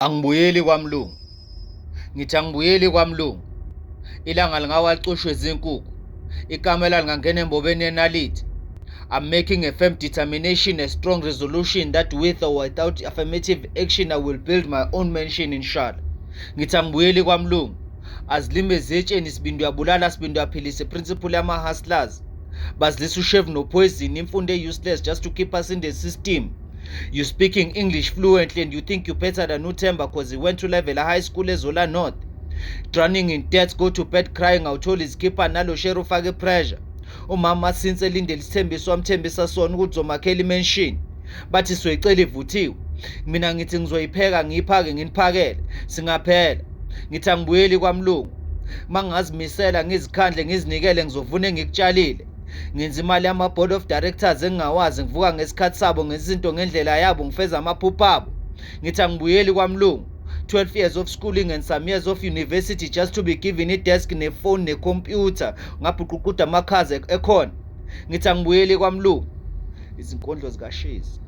Angibuyeli kwamlungu. Ngithi angibuyeli kwamlungu. Ilanga lingawacushwe zinkukhu. Ikamela lingangena embobeni yenalithi. I'm making a firm determination, a strong resolution that with or without affirmative action I will build my own mansion inshallah. Ngithi angibuyeli kwamlungu. Azilime ezitsheni Sibindo uyabulala Sibindo uyaphilisa principle yama-hustlers. Bazilisa ushave nopoison, imfundo useless just to keep us in the system. You speaking English fluently and you think you're better than Utemba because he went to level a high school eZola North. Drowning in debt, go to bed crying awutholi izikipha nalo share ufake pressure. Umama since elindele isithembiso wamthembisa sona ukuthi uzomakhela imansion. Bathi soyicela ivuthiwe. Mina ngithi ngizoyipheka ngiyiphake nginiphakele. Singaphela. Ngithi angibuyeli kwamlungu. Mangazimisela ngizikhandle ngizinikele ngizovuna engikutshalile. Ngenza imali yama-board of directors engingawazi ngivuka ngesikhathi sabo ngezinto ngendlela yabo ngifeza amaphupho abo. Ngithi angibuyeli kwamlungu. 12 years of schooling and some years of university just to be given i-desk ne-phone ne-computer ngabhuququda amakhaza ekhona. Ngithi angibuyeli kwamlungu. Izinkondlo zikashezi.